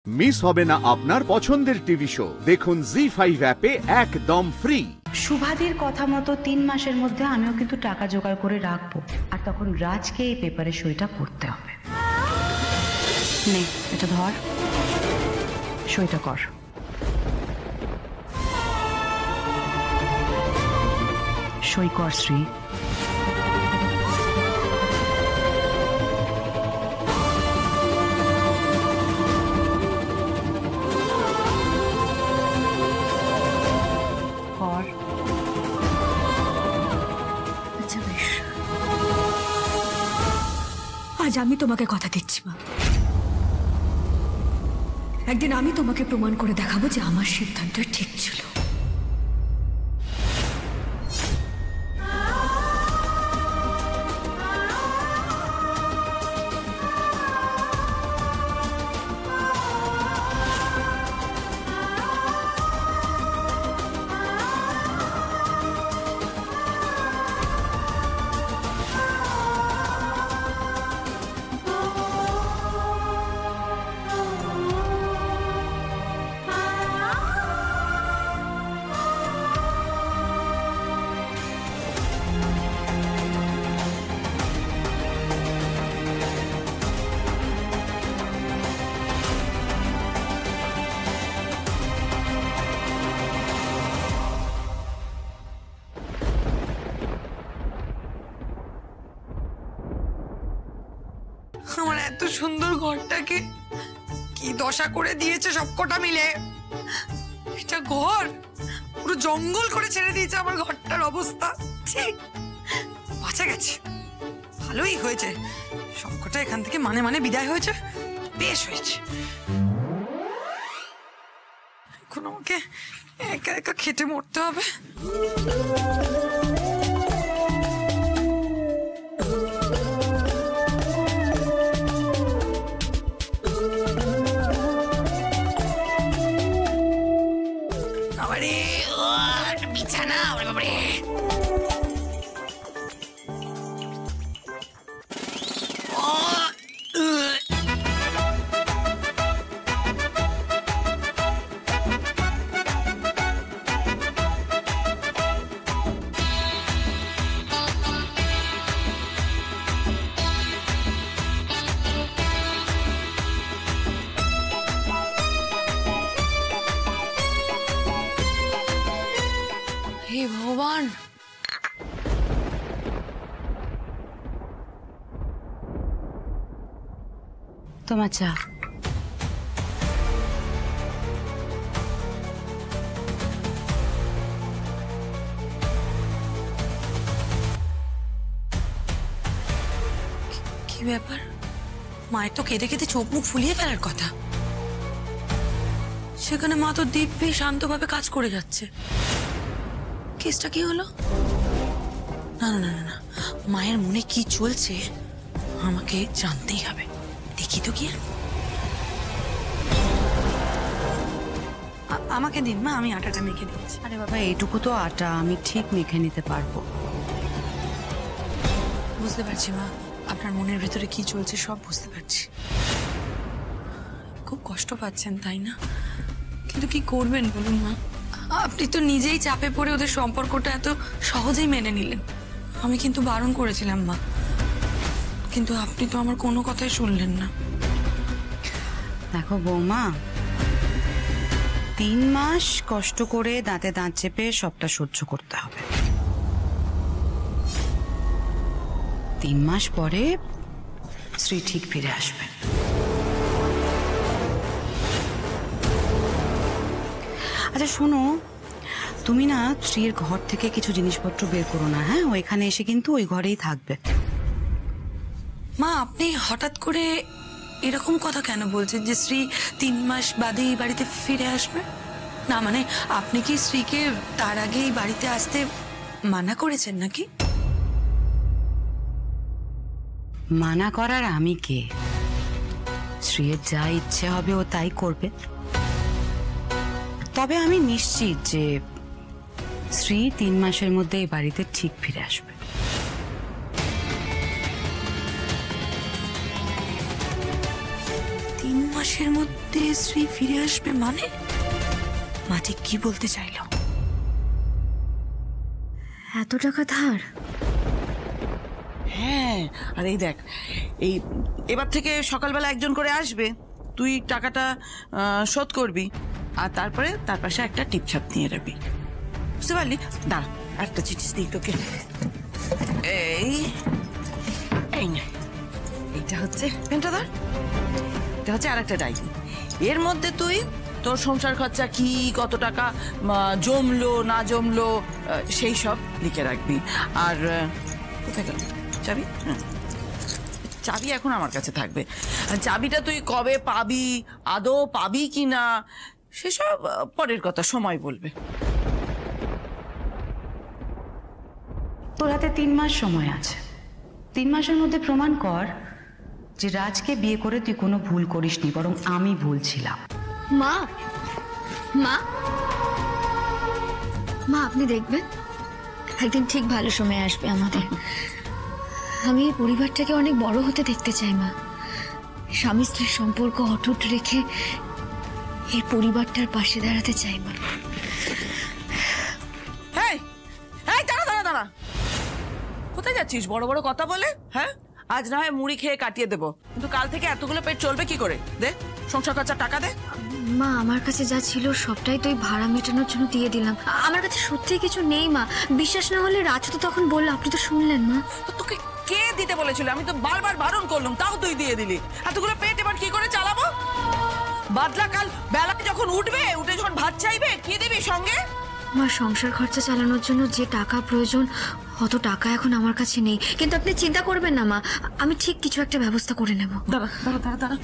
Miss হবে না আপনার পছন্দের টিভি শো। দেখুন জি5 অ্যাপে একদম ফ্রি। শুভাদির কথা মতো 3 মাসের মধ্যে আমিও কিন্তু টাকা জোগাড় করে রাখবো, আর তখন রাজকে এই পেপারে সইটা করতে হবে। নে এটা ধর, সইটা কর। সই কর শ্রী। আজ আমি তোমাকে কথা দিচ্ছি মা, একদিন আমি তোমাকে প্রমাণ করে দেখাবো যে আমার সিদ্ধান্ত ঠিক ছিল। আমার এত সুন্দর ঘরটাকে কি দশা করে দিয়েছে সবকটা মিলে। এটা ঘর পুরো জঙ্গল করে ছেড়ে দিয়েছে আমার ঘরটার অবস্থা। ঠিক বাঁচা গেছে, ভালোই হয়েছে সবকটা এখান থেকে মানে মানে বিদায় হয়েছে, বেশ হয়েছে। এখন আমাকে একা একা খেটে মরতে হবে। বিছানা বাবারে, হে ভগবান। তোমার চা। কি ব্যাপার, মায়ের তো কেঁদে কেঁদে চোখ মুখ ফুলিয়ে ফেলার কথা, সেখানে মা তো দিব্যি শান্তভাবে কাজ করে যাচ্ছে। কেসটা কি হলো? না না না না, মায়ের মনে কি চলছে আমাকে জানতেই হবে। দেখি তো কি। আমাকে দিন মা, আমি আটাটা মেখে দিচ্ছি। আরে বাবা, এইটুকু তো আটা আমি ঠিক মেখে নিতে পারবো। বুঝতে পারছি মা, আপনার মনের ভেতরে কি চলছে সব বুঝতে পারছি। খুব কষ্ট পাচ্ছেন তাই না? কিন্তু কি করবেন বলুন মা, আপনি তো নিজেই চাপে পড়ে ওদের সম্পর্কটা এত সহজেই মেনে নিলেন। আমি কিন্তু বারণ করেছিলাম মা, কিন্তু আপনি তো আমার কোনো কথাই শুনলেন না। দেখো বৌমা, 3 মাস কষ্ট করে দাঁতে দাঁত চেপে সবটা সহ্য করতে হবে। 3 মাস পরে শ্রী ঠিক ফিরে আসবে। আচ্ছা শোনো, তুমি না শ্রীর ঘর থেকে কিছু জিনিসপত্র বের করো না, হ্যাঁ? ও এখানে এসে কিন্তু ওই ঘরেই থাকবে। মা আপনি হঠাৎ করে এরকম কথা কেন বলছেন যে শ্রী 3 মাস বাদে এই বাড়িতে ফিরে আসবে? না মানে আপনি কি শ্রীকে তার আগে এই বাড়িতে আসতে মানা করেছেন নাকি? মানা করার আমি কে? শ্রীর যা ইচ্ছে হবে ও তাই করবে। তবে আমি নিশ্চিত যে শ্রী 3 মাসের মধ্যে এই বাড়িতে ঠিক ফিরে আসবে। মাসের মধ্যে শ্রী ফিরে আসবে মানে? মা ঠিক কি বলতে চাইলো? এত টাকা ধার? হ্যাঁ, আর এই দেখ, এবার থেকে সকালবেলা একজন করে আসবে, তুই টাকাটা শোধ করবি, আর তারপরে তার পাশে একটা টিপছাপ নিয়ে রাখবি, বুঝতে পারলি? দাঁড়া, একটা চিঠি দিই তোকে। এই না, এইটা হচ্ছে পেনটা ধর, এটা হচ্ছে আর একটা ডায়েরি। এর মধ্যে তুই তোর সংসার খরচা কি, কত টাকা জমলো না জমলো, সেই সব লিখে রাখবি। আর কোথায় গেল চাবি? হ্যাঁ, চাবি এখন আমার কাছে থাকবে। চাবিটা তুই কবে পাবি, আদৌ পাবি কি না, সেসব পরের কথা, সময় বলবে। তোর হাতে 3 মাস সময় আছে। 3 মাসের মধ্যে প্রমাণ কর যে রাজকে বিয়ে করে তুই কোনো ভুল করিসনি, বরং আমি ভুল ছিলাম। মা, মা, মা, আপনি দেখবেন একদিন ঠিক ভালো সময় আসবে আমাদের। আমি এই পরিবারটাকে অনেক বড় হতে দেখতে চাই মা। স্বামী স্ত্রীর সম্পর্ক অটুট রেখে এই পরিবারটার পাশে দাঁড়াতে চাই মা। হ্যাঁ, এই দাঁড়া দাঁড়া দাঁড়া, কোথায় যাচ্ছিস বড় বড় কথা বলে? হ্যাঁ, আজ না হয় মুড়ি খেয়ে কাটিয়ে দেবো, কিন্তু কাল থেকে এতগুলো পেট চলবে কি করে? দে সংসার খরচা টাকা দে। মা, আমার কাছে যা ছিল সবটাই তো ভাড়া মেটানোর জন্য দিয়ে দিলাম। আমার কাছে সত্যি কিছু নেই মা। বিশ্বাস না হলে রাজু তো তখন বললো, আপনি তো শুনলেন মা। তো তোকে কে দিতে বলেছিল? আমি তো বারবার বারণ করলাম, তাও তুই দিয়ে দিলি। এতগুলো পেট এবার কি করে চালাবো? বাদলা কাল বেলায় যখন উঠবে, উঠে যখন ভাত চাইবে, কি দিবি সঙ্গে? মা, সংসার খরচা চালানোর জন্য যে টাকা প্রয়োজন অত টাকা এখন আমার কাছে নেই, কিন্তু আপনি চিন্তা করবেন না মা, আমি ঠিক কিছু একটা ব্যবস্থা করে নেব। দাঁড়া দাঁড়া দাঁড়া দাঁড়া,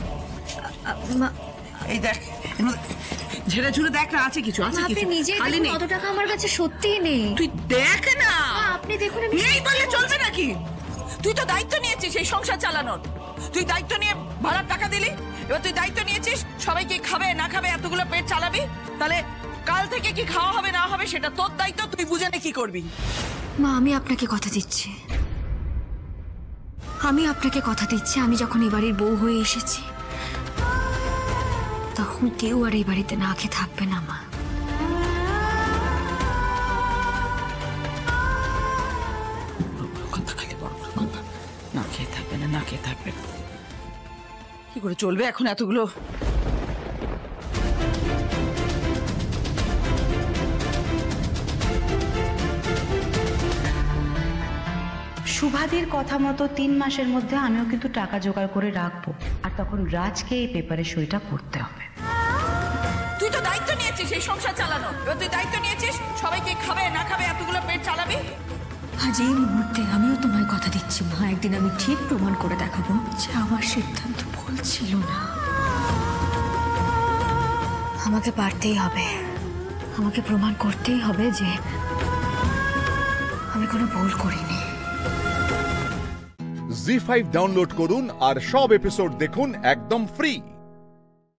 মা, এই দেখ, ঝেড়ে ঝুড়ে দেখ না, আছে কিছু, আছে আপনি কিছু, নিজেই খালি দেখুন, নেই। অত টাকা আমার কাছে সত্যিই নেই। তুই দেখ না, আপনি দেখুন। আমি নেই বললে চলবে নাকি? তুই তো দায়িত্ব নিয়েছিস এই সংসার চালানোর, তুই দায়িত্ব নিয়ে ভাড়ার টাকা দিলি, এবার তুই দায়িত্ব নিয়েছিস সবাই কি খাবে না খাবে, এতগুলো পেট চালাবি, তাহলে কাল থেকে কি খাওয়া হবে না হবে সেটা তোর দায়িত্ব, তুই বুঝে নে কি করবি। মা, আমি আপনাকে কথা দিচ্ছি, আমি যখন এই বাড়ির বউ হয়ে এসেছি তখন কেউ আর এই বাড়িতে না খেয়ে থাকবে না মা। কথা খালি বড় কথা, না খেয়ে থাকবে না, না খেয়ে থাকবে, কি করে চলবে এখন এতগুলো? শুভাদির কথা মতো 3 মাসের মধ্যে আমিও কিন্তু টাকা জোগাড় করে রাখবো, আর তখন রাজকে এই পেপারে সইটা করতে হবে। তুই তো দায়িত্ব নিয়েছিস এই সংসার চালানোর, এবার তুই দায়িত্ব নিয়েছিস সবাই কি খাবে না খাবে, এতগুলো পেট চালাবি। আজ এই মুহূর্তে আমিও তোমায় কথা দিচ্ছি মা, একদিন আমি ঠিক প্রমাণ করে দেখাবো যে আমার সিদ্ধান্ত ভুল ছিল না। আমাকে পারতেই হবে, আমাকে প্রমাণ করতেই হবে যে আমি কোনো ভুল করিনি। জি5 ডাউনলোড করুন আর সব এপিসোড দেখুন একদম ফ্রি।